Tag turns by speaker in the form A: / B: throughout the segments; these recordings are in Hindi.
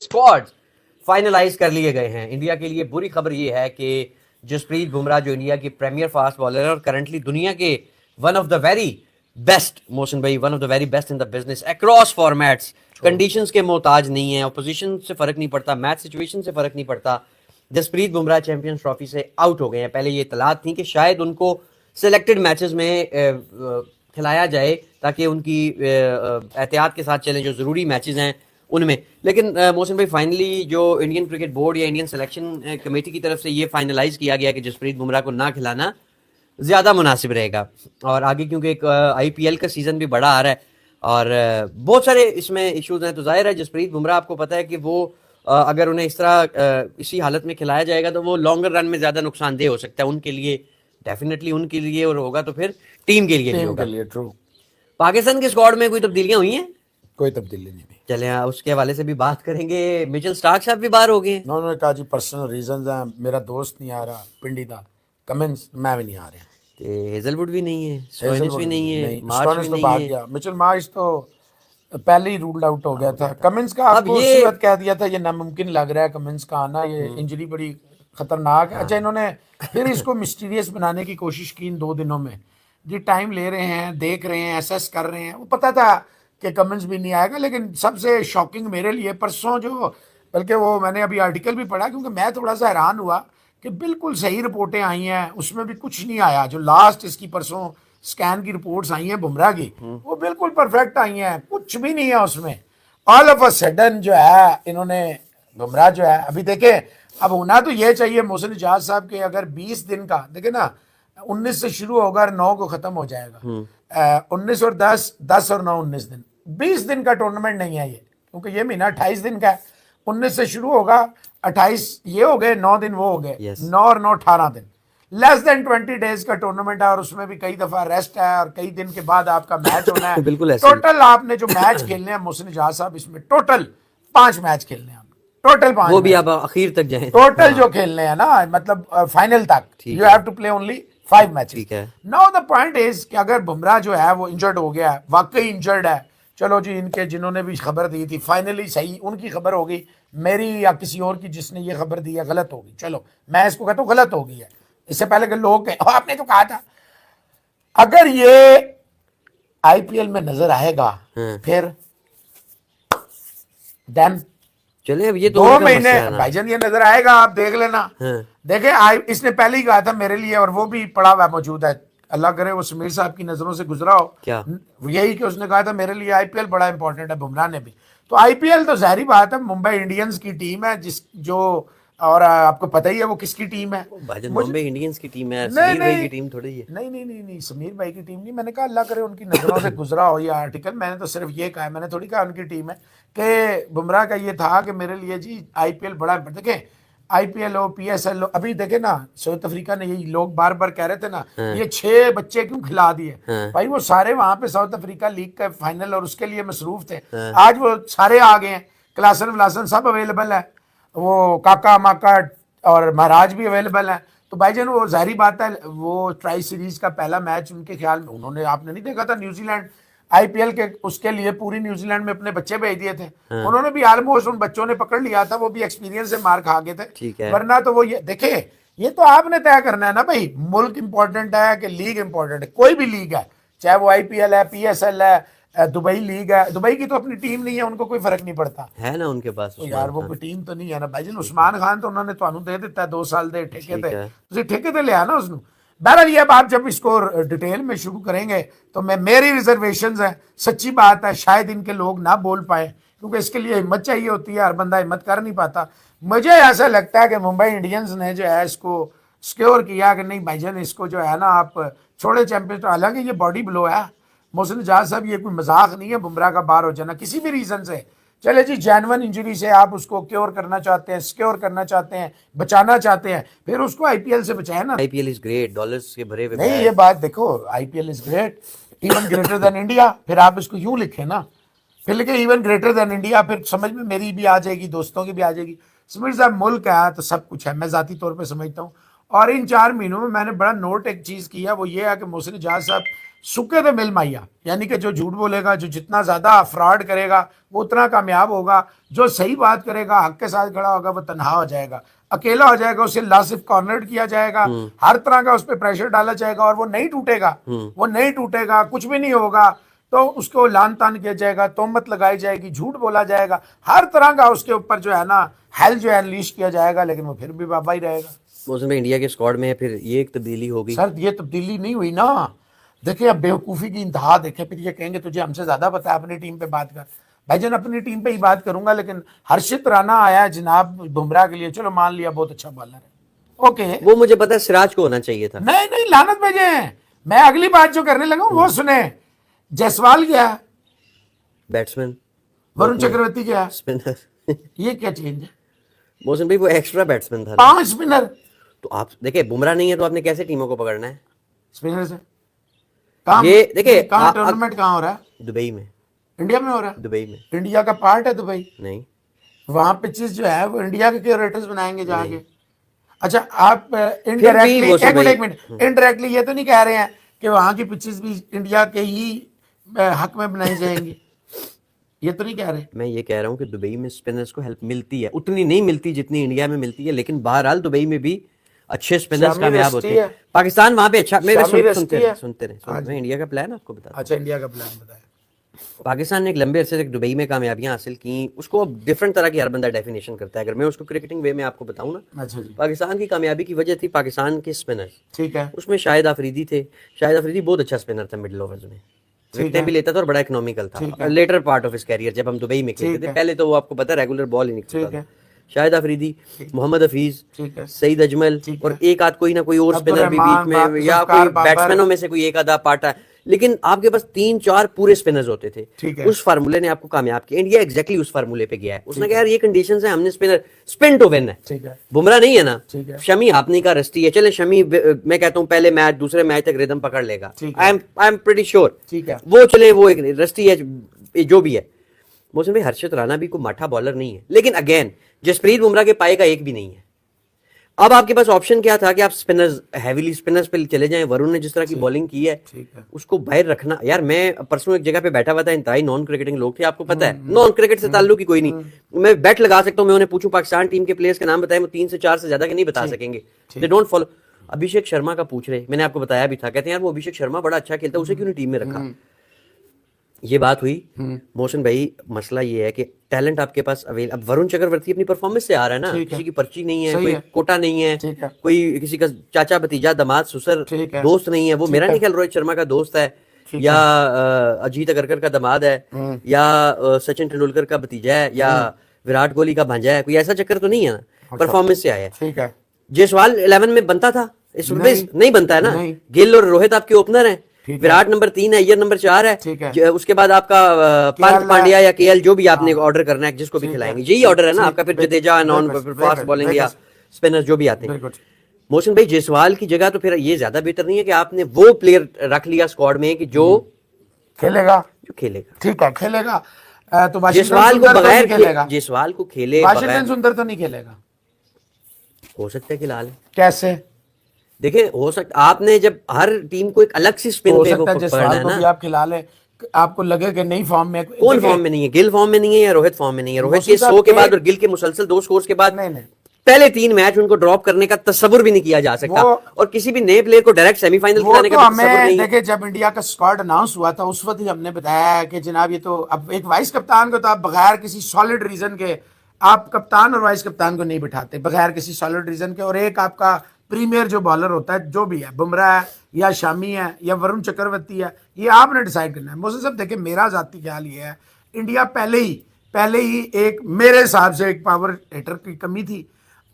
A: स्क्वाड फाइनलाइज कर लिए गए हैं। इंडिया के लिए बुरी खबर ये है कि जसप्रीत बुमराह जो इंडिया के प्रीमियर फास्ट बॉलर है और करंटली दुनिया के one of the very best, Mohsin भाई, one of the very best in the business across formats, conditions के मोहताज नहीं है, अपोजिशन से फर्क नहीं पड़ता, मैच सिचुएशन से फर्क नहीं पड़ता। जसप्रीत बुमराह चैंपियंस ट्रॉफी से आउट हो गए हैं। पहले ये इतलात थी कि शायद उनको सिलेक्टेड मैचेस में खिलाया जाए ताकि उनकी एहतियात के साथ चलें जो ज़रूरी मैचेस हैं उनमें। लेकिन मोहसिन भाई, फाइनली जो इंडियन क्रिकेट बोर्ड या इंडियन सिलेक्शन कमेटी की तरफ से ये फाइनलाइज किया गया कि जसप्रीत बुमराह को ना खिलाना ज़्यादा मुनासिब रहेगा। और आगे क्योंकि एक आईपीएल का सीज़न भी बड़ा आ रहा है और बहुत सारे इसमें इश्यूज हैं, तो जाहिर है जसप्रीत बुमराह, आपको पता है कि वो अगर उन्हें इस तरह इसी हालत में खिलाया जाएगा तो वो लॉन्गर रन में ज़्यादा नुकसानदेह हो सकता है उनके लिए, डेफिनेटली उनके लिए, और होगा तो फिर टीम के लिए भी होगा।
B: ट्रू।
A: पाकिस्तान के स्क्वाड में कोई तब्दीलियां हुई हैं?
B: कोई तब्दीली नहीं।
A: चले उसके हवाले से भी बात करेंगे। मिचेल स्टार्क साहब भी बाहर हो गए हैं।
B: उन्होंने कहा जी पर्सनल रीजंस हैं, मेरा दोस्त नहीं आ रहा, पिंडी दा कमिंस, मैं भी नहीं आ रहा।
A: हेजलवुड भी नहीं है, स्टोइनिस भी नहीं है, मार्श भी
B: तो
A: नहीं
B: भाग
A: है।
B: गया। मिचेल मार्श तो पहले ही रूल्ड आउट हो गया था। कमिंस का
A: अब
B: आपको
A: ये
B: उसी वक्त कह दिया था ये नामुमकिन लग रहा है कमिंस का आना, ये इंजरी बड़ी खतरनाक है। अच्छा, इन्होंने फिर इसको मिस्टीरियस बनाने की कोशिश की इन 2 दिनों में जी। टाइम ले रहे हैं, देख रहे हैं, एसेस कर रहे हैं। वो पता था कि कमिंस भी नहीं आएगा, लेकिन सबसे शॉकिंग मेरे लिए परसों जो, बल्कि वो मैंने अभी आर्टिकल भी पढ़ा क्योंकि मैं थोड़ा सा हैरान हुआ कि बिल्कुल सही रिपोर्टें आई हैं, उसमें भी कुछ नहीं आया। जो लास्ट इसकी परसों स्कैन की रिपोर्ट्स आई हैं बुमराह की, वो बिल्कुल परफेक्ट आई हैं, कुछ भी नहीं है उसमें। ऑल ऑफ अ सडन जो है इन्होंने बुमराह जो है, अभी देखें, अब होना तो ये चाहिए मोहसिन इजाज साहब के, अगर 20 दिन का देखे ना, 19 से शुरू होगा और 9 को खत्म हो जाएगा। 19 और 10, 10 और 9, 19 दिन, 20 दिन का टूर्नामेंट नहीं है ये, क्योंकि ये महीना 28 दिन का है। 19 से शुरू होगा, 28 ये हो गए, 9 दिन वो हो गए, 9 और 9 18 दिन, लेस देन 20 डेज का टूर्नामेंट है। और उसमें भी कई दफा रेस्ट है और कई दिन के बाद आपका मैच होना है।
A: बिल्कुल ऐसे
B: टोटल आपने जो मैच खेलने हैं मोहसिन इजाज साहब, इसमें टोटल 5 मैच खेलने हैं, टोटल 5,
A: वो भी आप आखिर तक जाएं।
B: टोटल जो खेलने हैं ना, मतलब फाइनल तक you have to play only 5 matches. Now the point is कि अगर बुमराह जो है वो इंजर्ड हो गया है, वाकई इंजर्ड है, चलो जी, इनके जिन्होंने भी खबर दी थी फाइनली सही उनकी खबर होगी, मेरी या किसी और की जिसने ये खबर दी है गलत होगी। चलो मैं इसको कहता हूँ गलत होगी है, इससे पहले के लोग आपने तो कहा था। अगर ये आईपीएल में नजर आएगा फिर देन
A: चले, अब ये
B: 2 महीने भाईजान ये नजर आएगा, आप देख लेना। देखे इसने पहले ही कहा था मेरे लिए, और वो भी पड़ा हुआ मौजूद है, अल्लाह करे वो समीर साहब की नजरों से गुजरा हो,
A: क्या
B: यही कि उसने कहा था मेरे लिए आईपीएल बड़ा इंपॉर्टेंट है, बुमराह ने भी। तो आईपीएल तो जाहिर बात है मुंबई इंडियंस की टीम है, जिस जो, और आपको पता ही है वो किसकी टीम है,
A: मुंबई इंडियंस की टीम है, समीर भाई की टीम थोड़ी है।
B: नहीं, समीर भाई की टीम नहीं। मैंने कहा अल्लाह करे उनकी नजरों से गुजरा हो ये आर्टिकल, मैंने तो सिर्फ ये कहा है, मैंने थोड़ी कहा उनकी टीम है। कि बुमराह का ये था कि मेरे लिए जी आईपीएल बड़ा, देखें आईपीएल हो, पीएसएल हो, अभी देखे ना साउथ अफ्रीका ने, यही लोग बार बार कह रहे थे ना, ये 6 बच्चे क्यों खिला दिए, भाई वो सारे वहां पे साउथ अफ्रीका लीग का फाइनल और उसके लिए मसरूफ थे। आज वो सारे आ गए हैं, क्लासन व्लासन सब अवेलेबल है, वो काका माका और महाराज भी अवेलेबल है। तो भाईजान वो जाहिर बात है, वो ट्राई सीरीज का पहला मैच उनके ख्याल में, उन्होंने आपने नहीं देखा था न्यूजीलैंड आईपीएल के, उसके लिए पूरी न्यूजीलैंड में अपने बच्चे भेज दिए थे। उन्होंने भी ऑलमोस्ट उन बच्चों ने पकड़ लिया था, वो भी एक्सपीरियंस से मार खा गए थे। वरना तो वो ये देखे, ये तो आपने तय करना है ना भाई, मुल्क इंपॉर्टेंट है कि लीग इंपॉर्टेंट है। कोई भी लीग है, चाहे वो आईपीएल है, पीएसएल है, दुबई लीग है, दुबई की तो अपनी टीम नहीं है, उनको कोई फर्क नहीं पड़ता है ना उनके पास। तो यार वो कोई टीम तो नहीं है ना भाईजान। उस्मान खान तो उन्होंने ਤੁਹਾਨੂੰ दे ਦਿੱਤਾ 2 साल दे ठेके पे, ਤੁਸੀਂ ठेके पे लिया ना उसਨੂੰ। बहरहाल ये आप जब इसको डिटेल में शुरू करेंगे तो मेरी रिजर्वेशंस है, सच्ची बात है, शायद इनके लोग ना बोल पाए क्योंकि इसके लिए हिम्मत चाहिए होती है, हर बंदा हिम्मत कर नहीं पाता। मुझे ऐसा लगता है कि मुंबई इंडियंस ने जो है इसको सिक्योर किया कि नहीं भाईजान, इसको जो है ना आप छोड़े चैंपियन। हालांकि ये बॉडी ब्लो है मोहसिन इजाज साहब, ये कोई मजाक नहीं है बुमराह का बाहर हो जाना किसी भी रीजन से। चले जी, जेन्युइन इंजरी से आप उसको क्योर करना चाहते हैं, सिक्योर करना चाहते हैं, बचाना चाहते हैं, फिर उसको आईपीएल से बचाए ना। आईपीएल इज ग्रेट, डॉलर्स के भरे हुए नहीं, ये बात देखो, IPL is great, even greater than India. फिर आप इसको यूं लिखे ना, फिर लिखे इवन ग्रेटर देन इंडिया, फिर समझ में मेरी भी आ जाएगी, दोस्तों की भी आ जाएगी। समीर साहब मुल्क है तो सब कुछ है, मैं जाती तौर पर समझता हूँ। और इन 4 महीनों में मैंने बड़ा नोट एक चीज किया, वो ये है कि मोहसिन इजाज साहब सुखे थे मिल माहिया, यानी कि जो झूठ बोलेगा, जो जितना ज्यादा फ्रॉड करेगा वो उतना कामयाब होगा, जो सही बात करेगा, हक के साथ खड़ा होगा, वो तनहा हो जाएगा, अकेला हो जाएगा, उसे लासिफ कॉर्नर्ड किया जाएगा, हर तरह का उस पर प्रेशर डाला जाएगा और वो नहीं टूटेगा, वो नहीं टूटेगा, कुछ भी नहीं होगा, तो उसको लान तान किया जाएगा, तोहमत लगाई जाएगी, झूठ बोला जाएगा, हर तरह का उसके ऊपर जो है ना हेल जो है अनलीश किया जाएगा, लेकिन वो फिर भी बाबा ही रहेगा।
A: मौसम भाई इंडिया के स्क्वाड में फिर ये एक तब्दीली होगी
B: सर, ये तब्दीली नहीं हुई ना, देखिए अब बेवकूफ़ी की इंतहा देखें, फिर ये कहेंगे तुझे हमसे ज़्यादा पता है, अपनी टीम पे बात कर। भाईजान अपनी टीम पे ही बात करूंगा, लेकिन हर्षित राणा आया है जनाब बुमराह के लिए, चलो मान लिया बहुत अच्छा बॉलर है, ओके,
A: वो मुझे पता है सिराज को होना चाहिए था।
B: नहीं नहीं लानत भेजे हैं। मैं अगली बात जो करने लगा हूं वो सुने, जायसवाल गया,
A: बैट्समैन
B: वरुण चक्रवर्ती गया,
A: स्पिनर
B: ये क्या चेंज है?
A: मौसम भाई वो एक्स्ट्रा बैट्समैन था ना।
B: 5 स्पिनर
A: तो आप देखिए बुमराह नहीं है तो आपने कैसे टीमों को पकड़ना है?
B: स्पिनर से काम,
A: ये देखिए
B: कहाँ टूर्नामेंट कहाँ हो रहा है?
A: दुबई में,
B: इंडिया में हो रहा है,
A: दुबई में
B: इंडिया का पार्ट है दुबई,
A: नहीं,
B: वहां पिचेस जो है वो इंडिया के क्यूरेटर्स बनाएंगे जाके। अच्छा, आप
A: वो
B: इनडायरेक्टली
A: सब भाई-
B: एक मिनट इनडायरेक्टली ये तो नहीं कह रहे हैं कि वहां की पिचेस भी इंडिया के ही हक में बनाई जाएंगी, ये तो नहीं कह रहे।
A: मैं ये कह रहा हूँ कि दुबई में स्पिनर्स को हेल्प मिलती है, उतनी नहीं मिलती जितनी इंडिया में मिलती है, लेकिन बहरहाल दुबई में भी अच्छे स्पिनर्स
B: शामी
A: कामयाब
B: रस्ती
A: होते हैं।
B: है।
A: पाकिस्तान वहां पे अच्छा, मेरे
B: शामी रस्ती
A: सुनते
B: है।
A: रहे सुनते रहे, मैं इंडिया का प्लान आपको बता दूं।
B: अच्छा, इंडिया का प्लान बताया।
A: पाकिस्तान ने एक लंबे अरसे तक दुबई में कामयाबियां हासिल की, उसको अब डिफरेंट तरह की हर बंदा डेफिनेशन करता है, अगर मैं उसको क्रिकेटिंग वे में आपको बताऊं ना,
B: अच्छा जी,
A: पाकिस्तान की कामयाबी की वजह थी पाकिस्तान के स्पिनर्स,
B: ठीक है,
A: उसमें शाहिद आफरीदी थे। शाहिद आफरीदी बहुत अच्छा स्पिनर था, मिडिल ओवर्स में विकेटें भी लेता था और बड़ा इकोनॉमिकल था। Later part of his career जब हम दुबई में खेलते थे, पहले तो वो आपको पता है रेगुलर बॉल ही नहीं
B: ठीक
A: खेलता
B: है,
A: था। शाहिद आफरीदी, मोहम्मद हफीज,
B: ठीक है,
A: सईद अजमल
B: ठीक
A: और एक आध कोई ना कोई और स्पिनर भी बीच
B: अब्दुर्रहमान,
A: में, या
B: जुल्फकार
A: कोई
B: बाबर।
A: बैट्समैनों में से कोई एक आधा पार्टा, लेकिन आपके पास 3-4 पूरे स्पिनर्स होते थे।
B: ठीक है।
A: उस फार्मूले ने आपको कामयाब किया। इंडिया एग्जैक्टली उस फार्मूले पे गया है, उसने कहा यार ये कंडीशंस है, हमने स्पिनर स्पिन टू विन है,
B: ठीक है,
A: बुमराह नहीं है ना,
B: ठीक है,
A: शमी हापनी का रस्ती है, चले शमी मैं कहता हूँ पहले मैच दूसरे मैच तक रिदम पकड़ लेगा,
B: ठीक है।
A: आई एम प्रीटी श्योर,
B: ठीक है,
A: वो चले, वो एक रस्ती है जो भी है। मौसम भाई हर्षित राणा भी कोई माठा बॉलर नहीं है, लेकिन अगेन जसप्रीत बुमराह के पाए का एक भी नहीं है। अब आपके पास ऑप्शन क्या था कि आप स्पिनर्स, हैवीली स्पिनर्स पे चले जाएं। वरुण ने जिस तरह की बॉलिंग की है,
B: ठीक है,
A: उसको बाहर रखना। यार मैं परसों एक जगह पे बैठा हुआ था, इंतहाई नॉन क्रिकेटिंग लोग थे, आपको पता है नॉन क्रिकेट से ताल्लुक ही कोई नहीं, मैं बैट लगा सकता हूँ, मैं उन्हें पूछूं पाकिस्तान टीम के प्लेयर्स के नाम बताए, वो 3 से 4 से ज्यादा के नहीं बता सकेंगे, they don't follow. Abhishek Sharma का पूछ रहे, मैंने आपको बताया भी था, कहते हैं यार वो अभिषेक शर्मा बड़ा अच्छा खेलता है, उसे क्यों नहीं टीम में रखा। ये बात हुई। मोहसिन भाई मसला ये है कि टैलेंट आपके पास अवेल, अब वरुण चक्रवर्ती अपनी परफॉर्मेंस से आ रहा है ना, किसी की पर्ची नहीं है, कोई कोटा नहीं है,
B: ठीक है,
A: कोई किसी का चाचा भतीजा दामाद ससुर
B: ठीक है,
A: दोस्त नहीं है, वो मेरा नहीं ख्याल रोहित शर्मा का दोस्त है, या अजीत अगरकर का दामाद है, या सचिन तेंदुलकर का भतीजा है, या विराट कोहली का भांजा है, कोई ऐसा चक्कर तो नहीं है ना, परफॉर्मेंस से आया है।
B: ठीक है,
A: जायसवाल 11 में बनता था, इस नहीं बनता है ना,
B: नहीं।
A: गिल और रोहित आपके ओपनर हैं, विराट नंबर 3 है, अय्यर नंबर 4
B: ठीक है।
A: है, उसके बाद आपका पंत पांड्या या केएल जो भी आपने ऑर्डर करना है, जिसको भी खिलाएंगे, यही ऑर्डर है ना आपका। फिर जडेजा नॉन फास्ट बॉलिंग या स्पिनर जो भी आते हैं।
B: बिल्कुल।
A: मोहसिन भाई जायसवाल की जगह तो फिर ये ज्यादा बेहतर नहीं है कि आपने वो प्लेयर रख लिया स्क्वाड में कि जो
B: खेलेगा,
A: जो खेलेगा।
B: ठीक है, खेलेगा, तो
A: जायसवाल को बगैर जायसवाल को खेले
B: वाशिंगटन सुंदर तो नहीं खेलेगा,
A: हो सकता है कि लाल
B: कैसे
A: देखिए, हो सकता आपने जब हर टीम को एक अलग सी स्पिन
B: हो
A: पे
B: सकता है
A: पकड़ना
B: जायसवाल
A: है
B: को भी
A: ना।
B: आप खिला लें, आपको लगे कि नहीं फॉर्म में,
A: कौन फॉर्म में नहीं है? गिल फॉर्म में नहीं है या रोहित फॉर्म में नहीं है? रोहित के
B: मुर्शिद
A: 100 के
B: साहब
A: बाद और गिल के मुसलसल 2 स्कोर्स के बाद
B: नहीं, नहीं,
A: पहले 3 मैच उनको ड्रॉप करने का तस्वुर भी नहीं किया जा सकता, और किसी भी नए प्लेयर को डायरेक्ट सेमीफाइनल
B: वो
A: खिलाने
B: तो
A: का भी तस्वुर
B: हमें
A: नहीं है।
B: देखिए, जब इंडिया का स्क्वाड अनाउंस हुआ था उस वक्त ही हमने बताया कि जनाब ये तो अब एक वाइस कप्तान को तो आप बगैर किसी सॉलिड रीजन के, आप कप्तान और वाइस कप्तान को नहीं बिठाते बगैर किसी सॉलिड रीजन के, और एक आपका प्रीमियर जो बॉलर होता है, जो भी है, बुमराह है या शामी है या वरुण चक्रवर्ती है, ये आपने डिसाइड करना है। मोहसिन साहब देखिए, मेरा जाती ख्याल ये है, इंडिया पहले ही एक, मेरे हिसाब से एक पावर हिटर की कमी थी,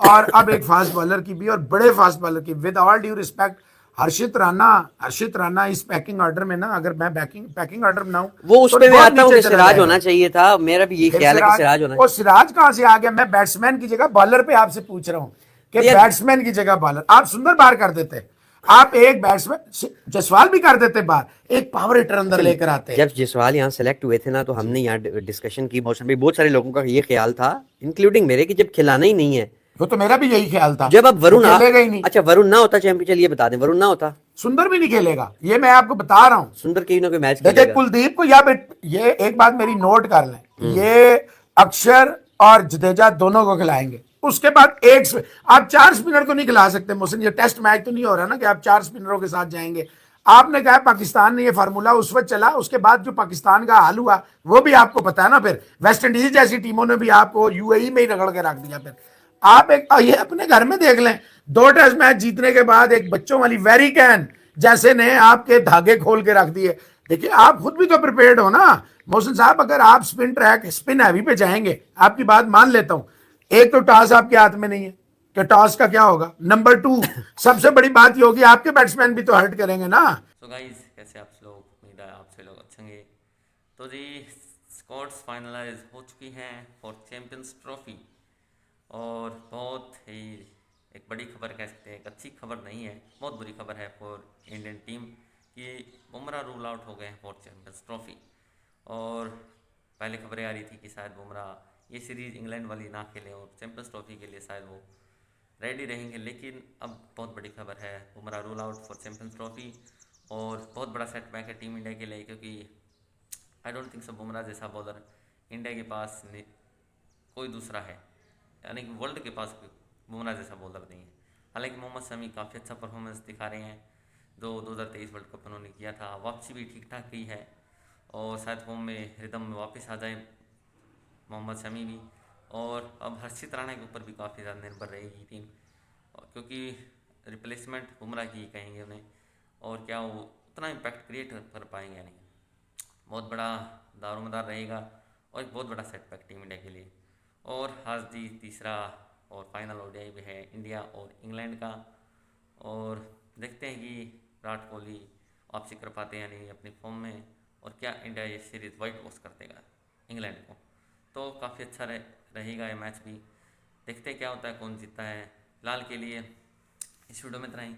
B: और अब एक फास्ट बॉलर की भी, और बड़े फास्ट बॉलर की। विद ऑल ड्यू रिस्पेक्ट, हर्षित राणा इस पैकिंग ऑर्डर में ना, अगर मैं पैकिंग ऑर्डर बनाऊं
A: वो उस
B: तो
A: पे मैं
B: बहुत
A: आता हूँ
B: नीचे
A: कि
B: चला
A: सिराज
B: जाएगा।
A: होना चाहिए था, मेरा भी यही
B: फिर
A: ख्याल है कि सिराज होना
B: और सिराज कहाँ से आ गया? मैं बैट्समैन की जगह बॉलर पे आपसे पूछ रहा हूँ कि
A: यार-
B: बैट्समैन की जगह बॉलर, आप सुंदर बाहर कर देते, आप एक बैट्समैन जायसवाल भी कर देते बाहर, एक पावर हिटर अंदर लेकर आते।
A: जब जायसवाल यहाँ सेलेक्ट हुए थे ना, तो हमने यहाँ डिस्कशन की, मौसम भी बहुत सारे लोगों का ये ख्याल था, इंक्लूडिंग मेरे, कि जब खिलाना ही नहीं है
B: वो तो मेरा भी यही ख्याल था।
A: जब अब वरुण
B: वो खेलेगा ही नहीं।
A: अच्छा वरुण ना होता चैंपियन, चलिए बता दें, वरुण ना होता,
B: सुंदर भी नहीं खेलेगा, ये मैं आपको बता रहा हूं।
A: सुंदर कहीं ना कोई मैच
B: देखिए
A: खेलेगा।
B: कुलदीप को, या ये एक बात मेरी नोट कर लें, ये अक्षर और जडेजा दोनों को खिलाएंगे। उसके बाद आप 4 स्पिनर तो नहीं खिला सकते मोहसिन, ये टेस्ट मैच तो नहीं हो रहा ना कि आप 4 स्पिनरों के साथ जाएंगे। आपने कहा पाकिस्तान ने ये फार्मूला उस वक्त चला, उसके बाद जो पाकिस्तान का हाल हुआ वो भी आपको पता है ना। फिर वेस्ट इंडीज जैसी टीमों ने भी आपको यूएई में ही रगड़ के रख दिया। फिर आप ये अपने घर में देख लें, 2 टेस्ट मैच जीतने के बाद एक बच्चों वाली वेरी कैन जैसे ने आपके धागे खोल के रख दिए। देखिए आप खुद भी तो प्रिपेयर्ड हो ना मोहसिन साहब। अगर आप स्पिन हैवी पे जाएंगे, आपकी बात मान लेता हूं, एक तो टॉस आपके हाथ में नहीं है कि टॉस का क्या होगा। नंबर 2 सबसे बड़ी बात ये होगी, आपके बैट्समैन भी तो हर्ट करेंगे ना।
C: तो गाइस कैसे आप लोग, उम्मीद है आप से लोग अच्छे होंगे। तो जी स्क्वाड्स फाइनलाइज हो चुकी हैं फॉर चैंपियंस ट्रॉफी, और बहुत ही एक बड़ी खबर कह सकते हैं, एक अच्छी खबर नहीं है, बहुत बुरी खबर है फॉर इंडियन टीम कि बुमराह रूल आउट हो गए हैं फॉर चैंपियंस ट्रॉफी। और पहले खबरें आ रही थी कि शायद बुमराह ये सीरीज़ इंग्लैंड वाली ना खेलें और चैंपियंस ट्रॉफी के लिए शायद वो रेडी रहेंगे, लेकिन अब बहुत बड़ी खबर है, Bumrah rule out for champions trophy. और बहुत बड़ा सेटबैक है टीम इंडिया के लिए, क्योंकि I don't think so Bumrah जैसा बॉलर इंडिया के पास कोई दूसरा है, यानी कि वर्ल्ड के पास बुमराह जैसा बॉलर नहीं है। हालांकि मोहम्मद शमी काफ़ी अच्छा परफॉर्मेंस दिखा रहे हैं, 2023 वर्ल्ड कप उन्होंने किया था, वापसी भी ठीक ठाक की है, और शायद फॉर्म में रिदम में वापस आ जाए मोहम्मद शमी भी। और अब हर्षित राणा के ऊपर भी काफ़ी ज़्यादा निर्भर रहेगी टीम, क्योंकि रिप्लेसमेंट बुमराह की कहेंगे उन्हें, और क्या वो उतना इम्पैक्ट क्रिएट कर पाएंगे नहीं। बहुत बड़ा दारोमदार रहेगा और एक बहुत बड़ा सेटबैक टीम इंडिया के लिए। और आज जी तीसरा और फाइनल ओडीआई भी है इंडिया और इंग्लैंड का, और देखते हैं कि विराट कोहली वापसी कर पाते हैं या नहीं अपनी फॉर्म में, और क्या इंडिया ये सीरीज़ वाइट वॉश कर देगा इंग्लैंड को। तो काफ़ी अच्छा रहेगा ये मैच भी, देखते हैं क्या होता है, कौन जीतता है। फिलहाल के लिए इस वीडियो में इतना ही।